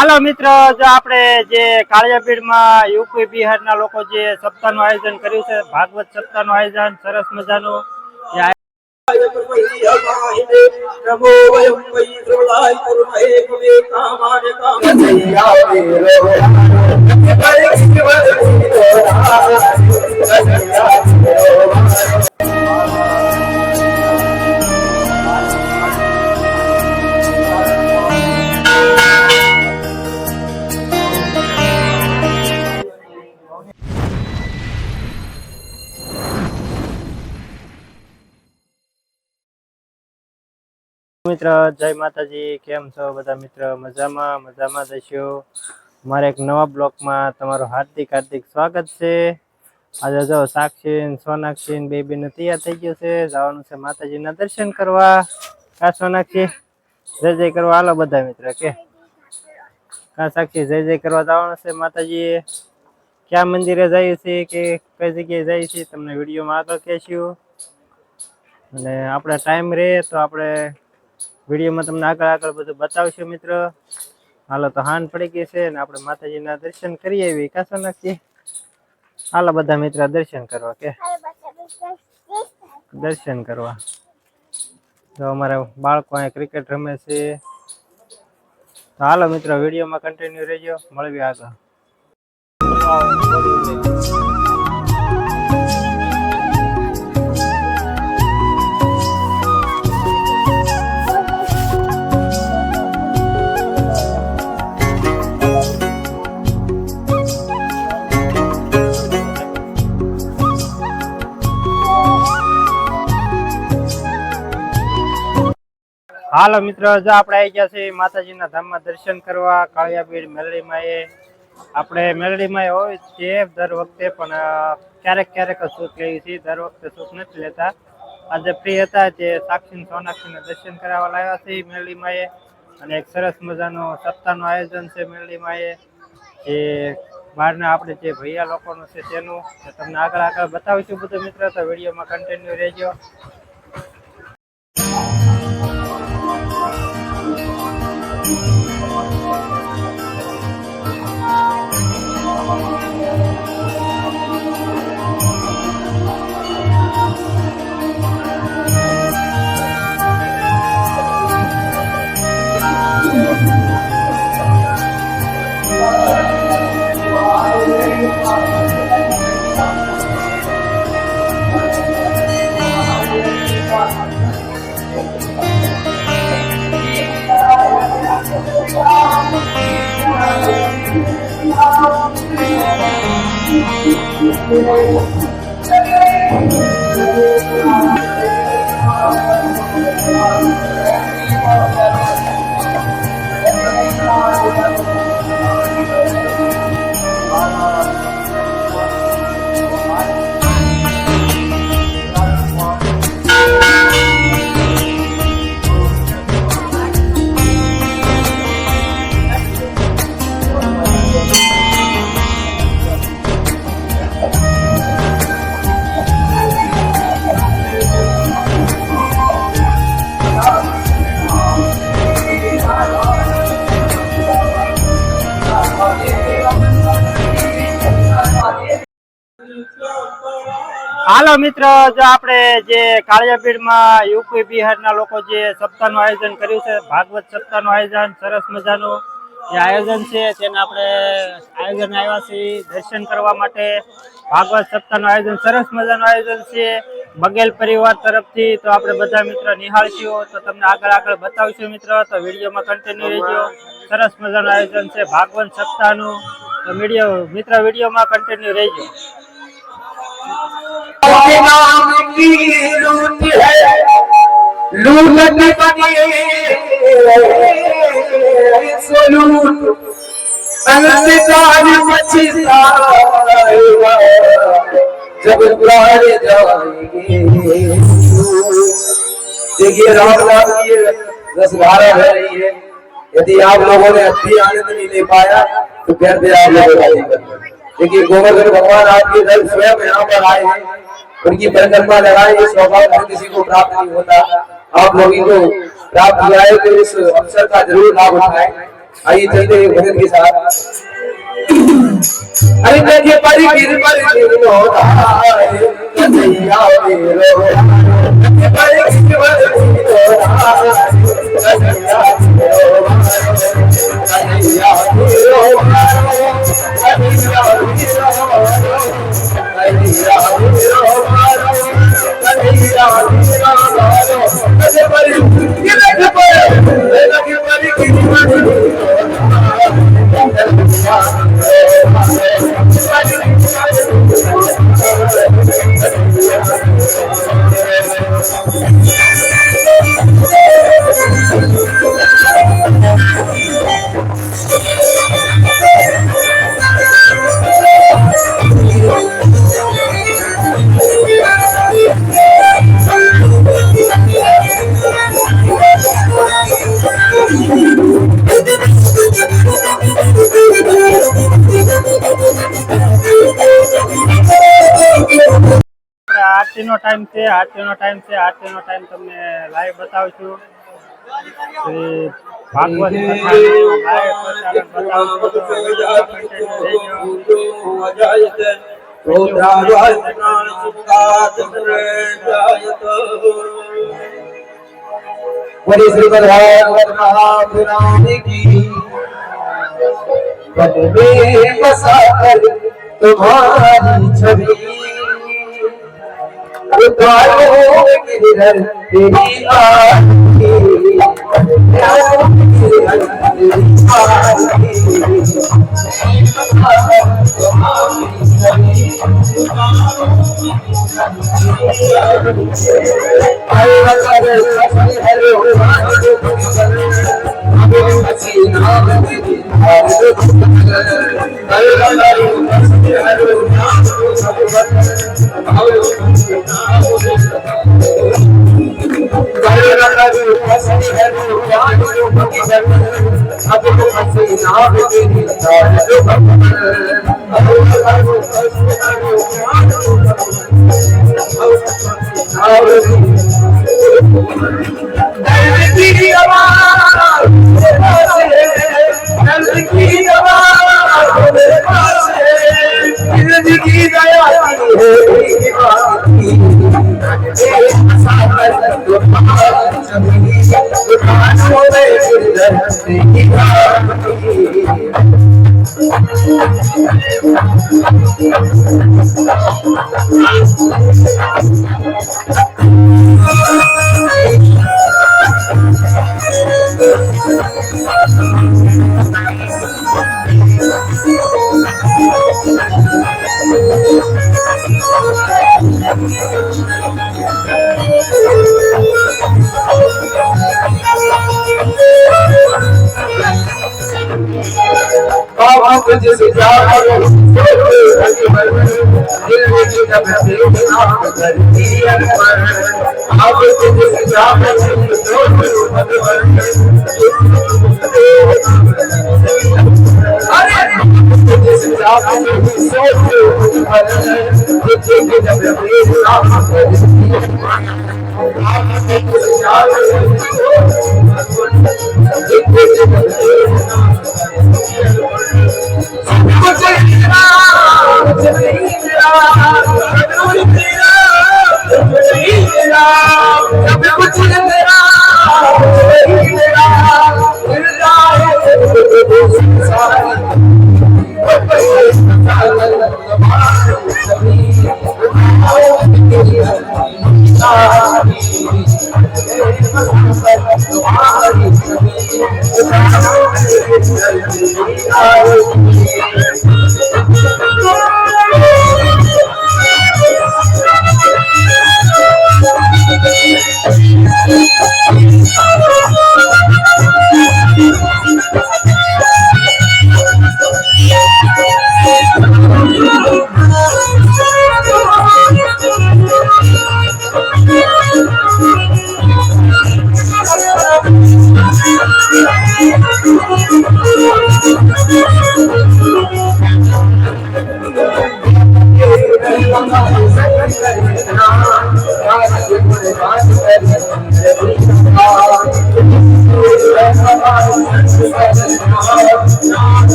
હાલો મિત્રો, જો આપણે જે કાળિયાપીઠમાં યુપી બિહારના લોકો જે સપ્તાહનું આયોજન કર્યું છે, ભાગવત સપ્તાહનું આયોજન સરસ મજાનું મિત્ર જય માતાજી, કેમ છો બધા મિત્ર? મજામાં જશો. મારા એક નવા બ્લોગમાં તમારું હાર્દિક સ્વાગત છે. આજે જો સાક્ષી સોનાક્ષી બે બેન તૈયાર થઈ ગયું છે, જવાનું છે માતાજીના દર્શન કરવા. કા સોનાક્ષી જય કરવા હાલો બધા મિત્ર કે કા સાક્ષી જય કરવા જવાનું છે માતાજી. ક્યાં મંદિરે જાય છે કે કઈ જગ્યાએ જાય છે તમને વિડીયોમાં આગળ કહેશું. અને આપણે ટાઈમ રહે તો આપણે વિડીયોમાં તમને આગળ બધું બતાવશું મિત્ર. હાલો તો હાન પડી ગઈ છે ને આપણે માતાજીના દર્શન કરી આવી. કા સોનાક્ષી હાલો બધા મિત્ર દર્શન કરવા કે દર્શન કરવા. તો અમારા બાળકો અહીં ક્રિકેટ રમે છે. તો હાલો મિત્રો વિડીયોમાં કન્ટિન્યુ રહેજો, મળવી આગળ. હાલો મિત્રો, જો આપણે આવી ગયા છીએ માતાજીના ધામમાં દર્શન કરવા કાળિયાપીઠ મેલડીમાં. આપણે મેલડીમાં હોય છે દર વખતે, પણ ક્યારેક શૂટ લેવી છે, દર વખતે શૂટ નથી લેતા. આજે ફ્રી હતા તે સાક્ષી સોનાક્ષીના દર્શન કરાવવા લાવ્યા છે મેલડીમાં. અને એક સરસ મજાનું સપ્તાહનું આયોજન છે મેલડીમાં. જે બહારના આપણે જે ભૈયા લોકોનું છે તેનું તમને આગળ બતાવીશું બધું મિત્ર. તો વિડીયોમાં કન્ટિન્યુ રહેજો. હાલો મિત્રો, જો આપણે જે કાળિયાપીઠમાં યુપી બિહારના લોકો જે સપ્તાહનું આયોજન કર્યું છે, ભાગવત સપ્તાહનું આયોજન સરસ મજાનું જે આયોજન છે તેને આપણે આયોજન આવ્યા છીએ દર્શન કરવા માટે. ભાગવત સપ્તાહનું આયોજન સરસ મજાનું આયોજન છે બગેલ પરિવાર તરફથી. તો આપણે બધા મિત્રો નિહાળશું તો તમને આગળ બતાવશું મિત્રો. તો વિડીયોમાં કન્ટિન્યુ રહેજો. સરસ મજાનું આયોજન છે ભાગવત સપ્તાહનું. તો વિડીયોમાં કન્ટિન્યુ રહેજો. नाम की लूट है लूट बनी सोलूट अंतकार मचता जब प्राण जाएंगे। देखिए रामनाथ की 10-12 रह रही है। यदि आप लोगों ने अच्छी आनंद नहीं ले पाया तो फिर भी आप लोग देखिए गोवर्धन भगवान आपके दर स्वयं यहाँ पर आए हैं, उनकी परिक्रमा लगाए। ये सौभाग्य किसी को प्राप्त नहीं होता, आप लोगों को प्राप्त हुआ है तो इस अवसर का जरूर लाभ उठाएं। आइए चलते हैं भजन के साथ। अरे देखिए परी गिर पर गिर होता है कन्हैया मेरो, देखिए परी गिर पर गिर होता है कन्हैया मेरो, कन्हैया मेरो, कन्हैया मेरो, कन्हैया मेरो, देखिए परी गिर पर गिर આરતીનો ટાઈમ છે, આરતીનો ટાઈમ છે, આરતીનો ટાઈમ તમને લાઈવ બતાવશું. શ્રી ભાગવત કથાનો લાઈવ પ્રસારણ बोले श्रीमद् भागवत महापुराण की मन में बसा कर तुम्हारी छवि, उतारो गिरधर तेरी आरती, गिरधर तेरी आरती, जिसे जाओ दिल में जब आप जिसे जाओ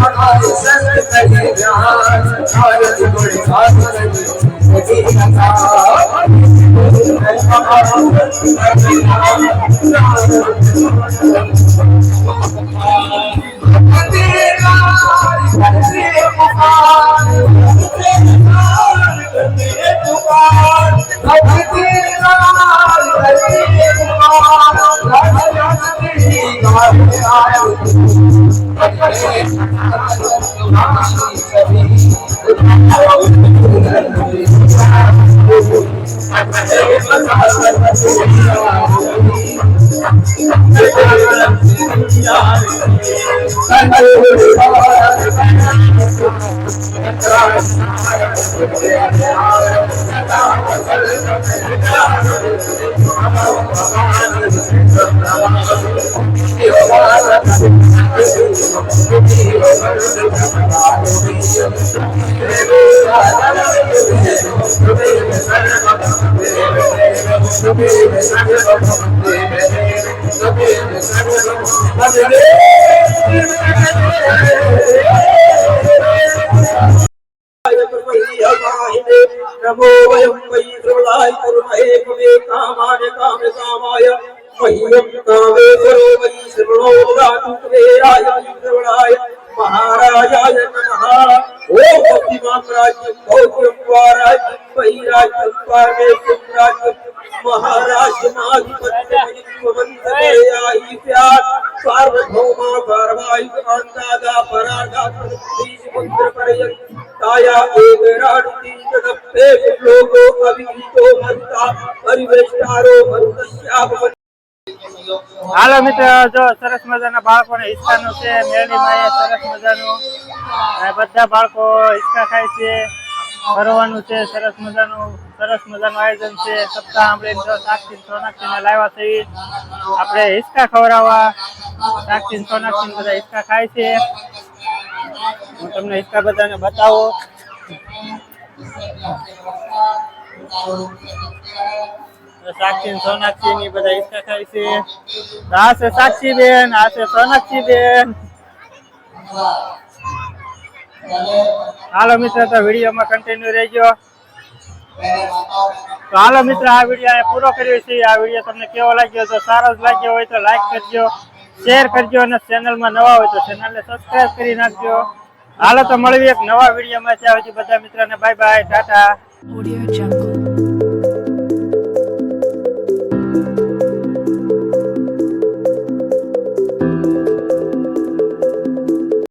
हमारे संग कहे ज्ञान भारत गुण नमो वयं वै ध्रुवलाय कुर्महे भवे कामाय कामे कामाय मह्यं कामे करो वै श्रवणो दातु कुबेराय वै ध्रुवलाय महाराजाय नमः ओम भक्तिमान राज्य भौत्यं वाराज्यं वै राज्यं पारमेश्वरं राज्यं महाराज महाधिपत्य मंत्रयाई प्यार सार्वभौमा सार्वायु अंदागा परागा प्रति समुद्र पर्यंत काया एक राणती तदप्पे लोगो अभिगीतो मन्ता परिवेष्टारो मरुतश्याप હાલો મિત્ર, જો સરસ મજાના બાળકોને હિંચકાનું છે. મેળી માએ સરસ મજાનું બધા બાળકો હિંચકા ખાય છે. ફરવાનું છે, સરસ મજાનું આયોજન છે. સપ્તાહ આપણે સાક્ષી સોનાક્ષીને લાવ્યા છે. આપણે હિંચકા ખવડાવવા સાક્ષી સોનાક્ષી બધા હિંચકા ખાય છે. હું તમને હિંચકા બધાને બતાવો. સાક્ષી સોનાક્ષી ની બધા હિંચકા ખાય છે. આ છે સાક્ષી બેન, આ છે સોનાક્ષી બેન. હાલો મિત્ર, તો વિડીયોમાં કન્ટિન્યુ રહેજો. તો હાલો મિત્ર, આ વિડીયો પૂરો કર્યો છે. આ વિડીયો તમને કેવો લાગ્યો? તો સારો જ લાગ્યો હોય તો લાઈક કરજો, શેર કરજો અને ચેનલમાં નવા હોય તો ચેનલને સબસ્ક્રાઇબ કરી નાખજો. હાલો તો મળીએ એક નવા વિડીયોમાં. ત્યાં સુધી બધા મિત્રોને bye bye, Tata. Audio Jungle.